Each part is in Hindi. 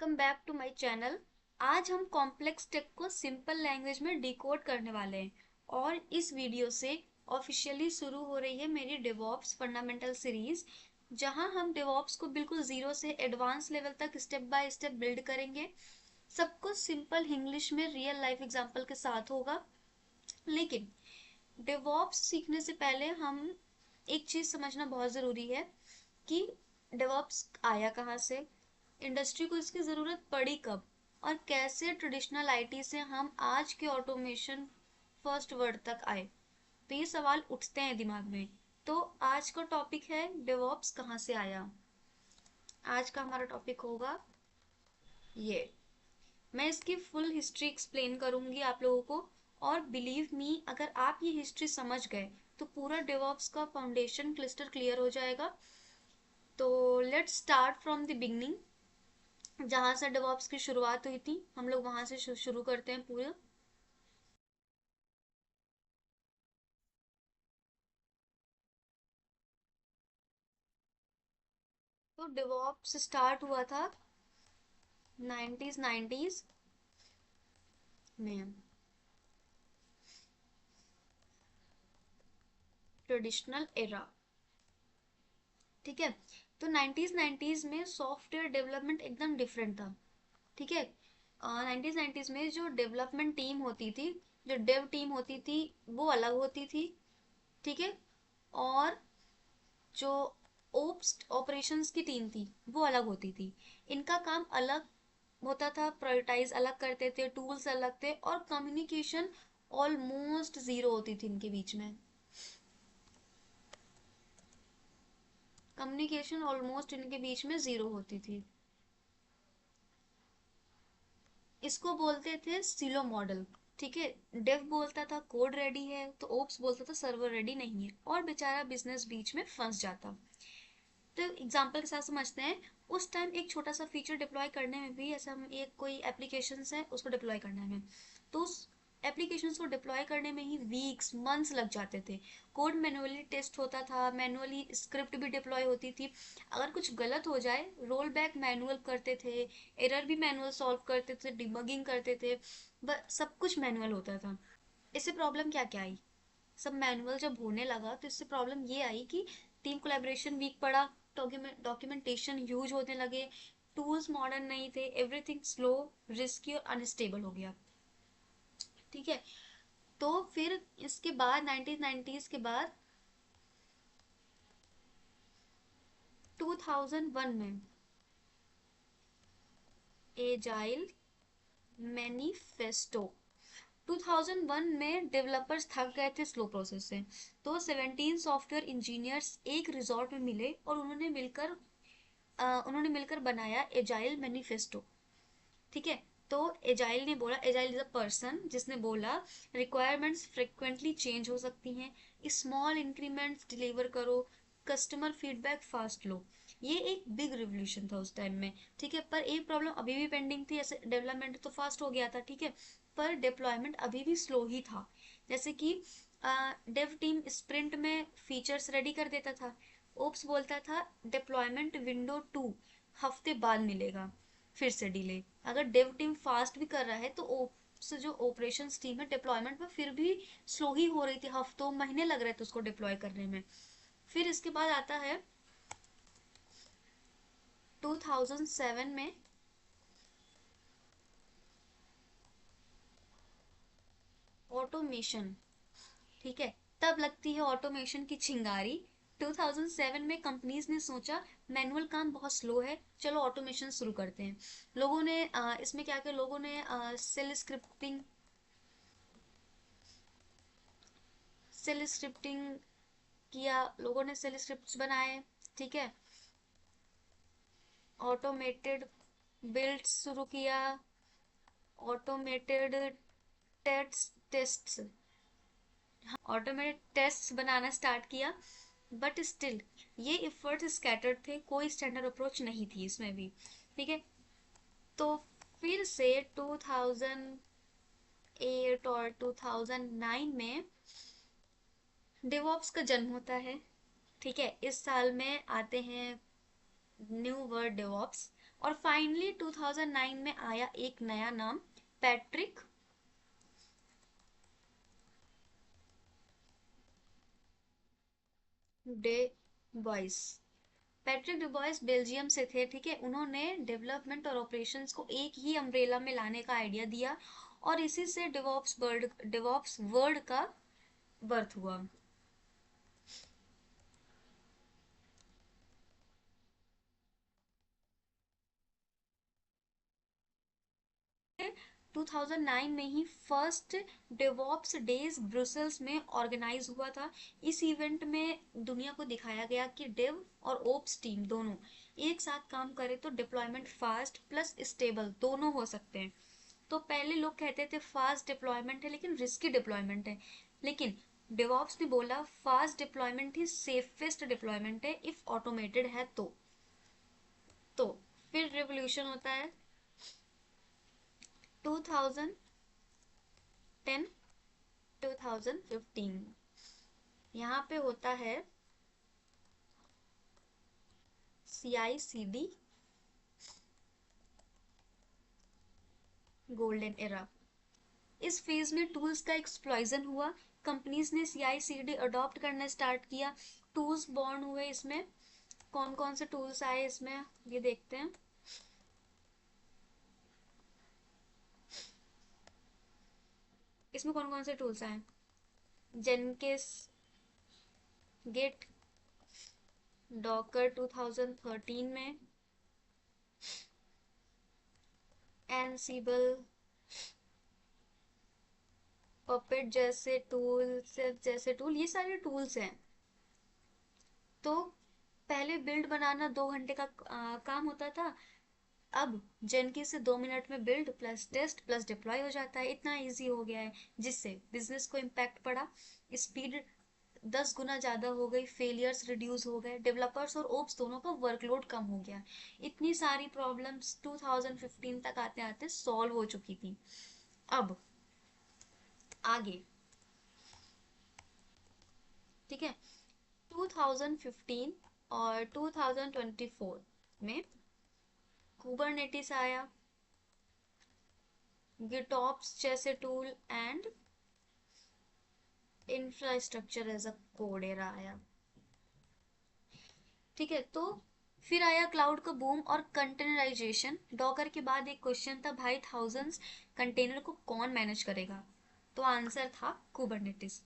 Welcome back to my channel. आज हम कॉम्प्लेक्स टेक को सिंपल लैंग्वेज में डिकोड करने वाले हैं और इस वीडियो से ऑफिशियली शुरू हो रही है मेरी डेवऑप्स फंडामेंटल सीरीज, जहां हम डेवऑप्स को बिल्कुल जीरो से एडवांस लेवल तक स्टेप बाय स्टेप बिल्ड करेंगे। सब कुछ सिंपल इंग्लिश में रियल लाइफ एग्जांपल के साथ होगा। लेकिन डेवऑप्स सीखने से पहले हम एक चीज समझना बहुत जरूरी है कि डेवऑप्स आया कहाँ से, इंडस्ट्री को इसकी जरूरत पड़ी कब, और कैसे ट्रेडिशनल आईटी से हम आज के ऑटोमेशन फर्स्ट वर्ड तक आए। तो ये सवाल उठते हैं दिमाग में। तो आज का टॉपिक है डेवऑप्स कहाँ से आया। आज का हमारा टॉपिक होगा ये। मैं इसकी फुल हिस्ट्री एक्सप्लेन करूंगी आप लोगों को, और बिलीव मी, अगर आप ये हिस्ट्री समझ गए तो पूरा डेवऑप्स का फाउंडेशन क्लिस्टर क्लियर हो जाएगा। तो let's start from the beginning. जहां से डेवऑप्स की शुरुआत हुई थी हम लोग वहां से शुरू करते हैं पूरा। तो डेवऑप्स स्टार्ट हुआ था 90s में, ट्रेडिशनल एरा। ठीक है। तो 90s में सॉफ्टवेयर डेवलपमेंट एकदम डिफरेंट था। ठीक है। 90s में जो डेवलपमेंट टीम होती थी, जो डेव टीम होती थी, वो अलग होती थी। ठीक है। और जो ओप्स ऑपरेशंस की टीम थी वो अलग होती थी। इनका काम अलग होता था, प्रायोरिटाइज अलग करते थे, टूल्स अलग थे, और कम्युनिकेशन ऑलमोस्ट जीरो होती थी इनके बीच में। कम्युनिकेशन ऑलमोस्ट इनके बीच में जीरो होती थी। इसको बोलते थे सिलो मॉडल। ठीक है। डेव बोलता था कोड रेडी है, तो ओप्स बोलता था सर्वर रेडी नहीं है, और बेचारा बिजनेस बीच में फंस जाता। तो एग्जांपल के साथ समझते हैं। उस टाइम एक छोटा सा फीचर डिप्लॉय करने में भी, ऐसा हम एक कोई एप्लीकेशन है उसको डिप्लॉय करने में, तो उस एप्लीकेशन को डिप्लॉय करने में ही वीक्स मंथ्स लग जाते थे। कोड मैनुअली टेस्ट होता था, मैनुअली स्क्रिप्ट भी डिप्लॉय होती थी। अगर कुछ गलत हो जाए रोल बैक मैनुअल करते थे, एरर भी मैनुअल सॉल्व करते थे, डिबगिंग करते थे, बस सब कुछ मैनुअल होता था। इससे प्रॉब्लम क्या क्या आई, सब मैनुअल जब होने लगा तो इससे प्रॉब्लम ये आई कि टीम कोलैबोरेशन वीक पड़ा, डॉक्यूमेंटेशन ह्यूज होने लगे, टूल्स मॉडर्न नहीं थे, एवरीथिंग स्लो, रिस्की और अनस्टेबल हो गया। ठीक है। तो फिर इसके बाद 1990s के बाद 2001 में एजाइल मैनिफेस्टो। 2001 में डेवलपर्स थक गए थे स्लो प्रोसेस से, तो 17 सॉफ्टवेयर इंजीनियर्स एक रिजॉर्ट में मिले और उन्होंने मिलकर बनाया एजाइल मैनिफेस्टो। ठीक है। तो एजाइल ने बोला, एजाइल इज अ पर्सन जिसने बोला रिक्वायरमेंट्स फ्रिक्वेंटली चेंज हो सकती हैं, स्मॉल इंक्रीमेंट्स डिलीवर करो, कस्टमर फीडबैक फास्ट लो। ये एक बिग रिवोल्यूशन था उस टाइम में। ठीक है। पर एक प्रॉब्लम अभी भी पेंडिंग थी। ऐसे डेवलपमेंट तो फास्ट हो गया था, ठीक है, पर डिप्लॉयमेंट अभी भी स्लो ही था। जैसे कि डेव टीम स्प्रिंट में फीचर्स रेडी कर देता था, ओप्स बोलता था डिप्लॉयमेंट विंडो 2 हफ्ते बाद मिलेगा, फिर से डिले। अगर डेव टीम फास्ट भी कर रहा है तो ओप्स जो ऑपरेशंस टीम है डिप्लॉयमेंट में फिर भी स्लो ही हो रही थी, हफ्तों महीने लग रहे थे उसको डिप्लॉय करने में। फिर इसके बाद आता है 2007 में ऑटोमेशन। ठीक है। तब लगती है ऑटोमेशन की चिंगारी। 2007 में कंपनीज ने सोचा मैनुअल काम बहुत स्लो है, चलो ऑटोमेशन शुरू करते हैं। लोगों ने इसमें क्या किया, लोगों ने सेल स्क्रिप्टिंग किया, लोगों ने सेल स्क्रिप्ट्स बनाए। ठीक है। ऑटोमेटेड बिल्ड शुरू किया, ऑटोमेटेड टेस्ट्स ऑटोमेटेड टेस्ट बनाना स्टार्ट किया। बट स्टिल ये एफर्ट्स स्कैटर्ड थे, कोई स्टैंडर्ड अप्रोच नहीं थी इसमें भी। ठीक है। तो फिर से 2008 और 2009 में डेवॉप्स का जन्म होता है। ठीक है। इस साल में आते हैं न्यू वर्ड डेवॉप्स। और फाइनली 2009 में आया एक नया नाम, Patrick Debois. Patrick Debois Belgium से थे, ठीक है। उन्होंने डेवलपमेंट और ऑपरेशंस को एक ही अम्ब्रेला में लाने का आइडिया दिया और इसी से डिवॉप्स वर्ड का बर्थ हुआ। 2009 में ही फर्स्ट डेवॉप्स डेज ब्रुसेल्स में ऑर्गेनाइज हुआ था। इस इवेंट में दुनिया को दिखाया गया कि डेव और ओप्स टीम दोनों एक साथ काम करे तो डिप्लॉयमेंट फास्ट प्लस स्टेबल दोनों हो सकते हैं। तो पहले लोग कहते थे फास्ट डिप्लॉयमेंट है लेकिन रिस्की डिप्लॉयमेंट है, लेकिन डेवॉप्स ने बोला फास्ट डिप्लॉयमेंट ही सेफेस्ट डिप्लॉयमेंट है इफ ऑटोमेटेड है तो फिर रिवोल्यूशन होता है 2010 2015। यहाँ पे होता है CI/CD गोल्डन एरा। इस फेज में टूल्स का एक्सप्लॉजन हुआ, कंपनीज ने CI/CD अडॉप्ट करना स्टार्ट किया, टूल्स बॉर्न हुए। इसमें कौन कौन से टूल्स आए इसमें ये देखते हैं। इसमें कौन कौन से टूल्स आए, जेनकिस, गिट, डॉकर 2013 में, एनसीबल, पपेट जैसे टूल ये सारे टूल्स हैं। तो पहले बिल्ड बनाना 2 घंटे का काम होता था, अब जेनकी से 2 मिनट में build plus test plus deploy हो जाता है। इतना इजी हो गया है जिससे बिजनेस को इम्पैक्ट पड़ा, स्पीड 10 गुना ज्यादा हो गई, फेलियर्स रिड्यूस हो गए, डेवलपर्स और ओप्स दोनों का वर्कलोड कम हो गया। इतनी सारी प्रॉब्लम्स 2015 तक आते आते सॉल्व हो चुकी थी। अब आगे, ठीक है, 2015 और 2024 में कुबरनेटिस आया, गिटॉप्स जैसे tool and infrastructure as a code era आया, ठीक है। तो फिर आया क्लाउड का बूम और कंटेनराइजेशन। डॉकर के बाद एक क्वेश्चन था, भाई थाउजेंड्स कंटेनर को कौन मैनेज करेगा, तो आंसर था कुबरनेटिस।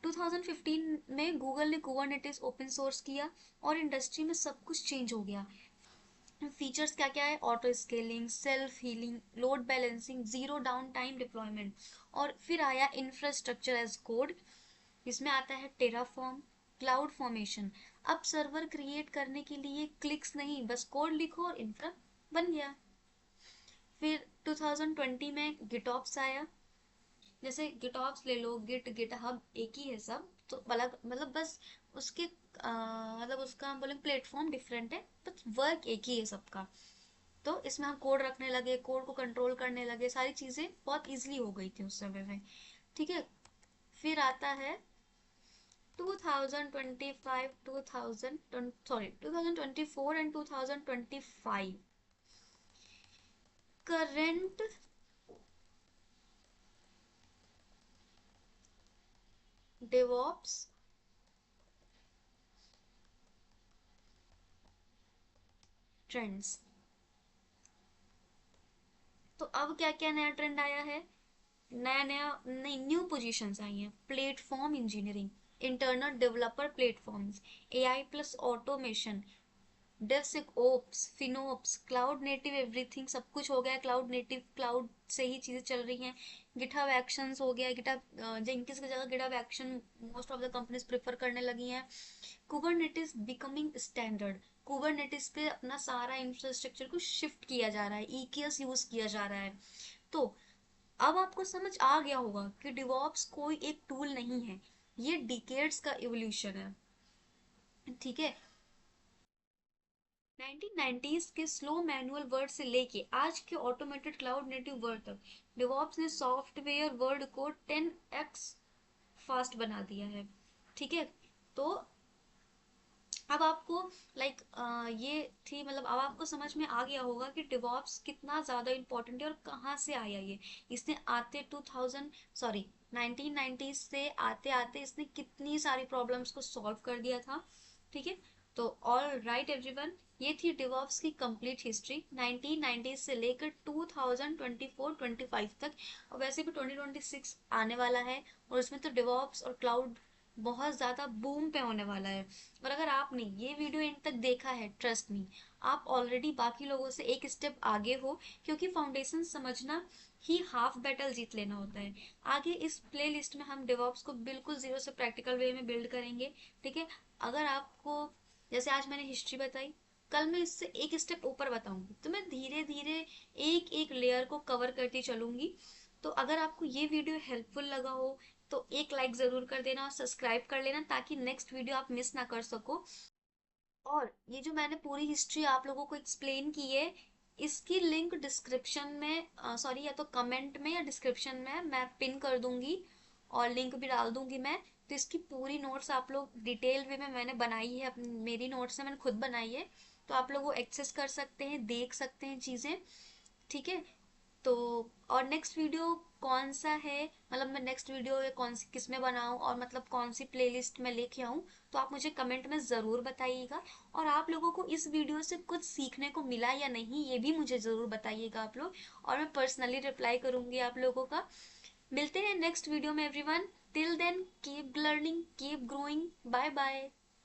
2015 में गूगल ने कुबरनेटिस ओपन सोर्स किया और इंडस्ट्री में सब कुछ चेंज हो गया। फीचर्स क्या क्या है, auto scaling, self healing, load balancing, zero down time deployment. और फिर आया इंफ्रास्ट्रक्चर एज कोड, इसमें आता है टेराफॉर्म, क्लाउड फॉर्मेशन। अब सर्वर क्रिएट करने के लिए क्लिक्स नहीं, बस कोड लिखो और इंफ्रा बन गया। फिर 2020 में गिटॉप्स आया, जैसे गिटॉप्स ले लो, गिट हब एक ही है सब, तो मतलब बस उसके मतलब उसका हम बोले प्लेटफॉर्म डिफरेंट है बट वर्क एक ही है सबका। तो इसमें हम कोड रखने लगे, कोड को कंट्रोल करने लगे, सारी चीजें बहुत इजीली हो गई थी उस समय में, ठीक है। फिर आता है 2025 2000 sorry 2024 and 2025 current DevOps trends. तो अब क्या क्या नया ट्रेंड आया है, नया नया नई न्यू पोजीशंस आई हैं, platform engineering, internal developer platforms, AI plus automation, DevSecOps, FinOps, cloud native, everything सब कुछ हो गया क्लाउड नेटिव, क्लाउड से ही चीजें चल रही हैं। गिटहब एक्शंस हो गया, गिटहब जेंकिस की जगह GitHub action most of the companies prefer करने लगी हैं। कुबरनेटिस बिकमिंग स्टैंडर्ड, कुबरनेटिस पे अपना सारा इंफ्रास्ट्रक्चर को शिफ्ट किया जा रहा है, EKS यूज किया जा रहा है। तो अब आपको समझ आ गया होगा कि डिवॉप्स कोई एक टूल नहीं है, ये डिकेड्स का इवोल्यूशन है, ठीक है। 1990s के स्लो मैनुअल वर्ड से लेके आज के ऑटोमेटेड क्लाउड नेटिव वर्ड तक डिवॉप्स ने सॉफ्टवेयर वर्ड को 10x फास्ट बना दिया है, ठीक है। तो अब आपको लाइक ये थी, मतलब अब आपको समझ में आ गया होगा कि डिवॉप्स कितना ज़्यादा इम्पोर्टेंट है और कहाँ से आया ये। इसने आते 2000 सॉरी 1990 से आते आते इसने कितनी सारी प्रॉब्लम्स को सॉल्व कर दिया था। ठीक है, तो ऑल राइट एवरीवन, ये थी डिवॉप्स की कंप्लीट हिस्ट्री 1990 से लेकर 2024-25 तक। और वैसे भी 2026 आने वाला है और उसमें तो डिवॉप्स और क्लाउड बहुत ज़्यादा बूम पे होने वाला है। और अगर आपने ये वीडियो एंड तक देखा है, ट्रस्ट मी, आप ऑलरेडी बाकी लोगों से एक स्टेप आगे हो, क्योंकि फाउंडेशन समझना ही हाफ बैटल जीत लेना होता है। आगे इस प्ले लिस्ट में हम डेवॉप्स को बिल्कुल जीरो से प्रैक्टिकल वे में बिल्ड करेंगे। ठीक है, अगर आपको, जैसे आज मैंने हिस्ट्री बताई, कल मैं इससे एक स्टेप ऊपर बताऊंगी, तो मैं धीरे धीरे एक एक लेयर को कवर करती चलूंगी। तो अगर आपको ये वीडियो हेल्पफुल लगा हो तो एक लाइक जरूर कर देना और सब्सक्राइब कर लेना, ताकि नेक्स्ट वीडियो आप मिस ना कर सको। और ये जो मैंने पूरी हिस्ट्री आप लोगों को एक्सप्लेन की है, इसकी लिंक डिस्क्रिप्शन में, सॉरी, या तो कमेंट में या डिस्क्रिप्शन में मैं पिन कर दूंगी और लिंक भी डाल दूंगी मैं। तो इसकी पूरी नोट्स आप लोग डिटेल वे में मैंने बनाई है, अपनी मेरी नोट्स है, मैंने खुद बनाई है। तो आप लोग वो एक्सेस कर सकते हैं, देख सकते हैं चीज़ें। ठीक है, तो और नेक्स्ट वीडियो कौन सा है, मतलब मैं नेक्स्ट वीडियो या कौन सी किस में बनाऊं और मतलब कौन सी प्लेलिस्ट में लेके आऊं, तो आप मुझे कमेंट में ज़रूर बताइएगा। और आप लोगों को इस वीडियो से कुछ सीखने को मिला या नहीं, ये भी मुझे ज़रूर बताइएगा आप लोग, और मैं पर्सनली रिप्लाई करूंगी आप लोगों का। मिलते हैं नेक्स्ट वीडियो में everyone. Till then keep learning, keep growing, bye bye.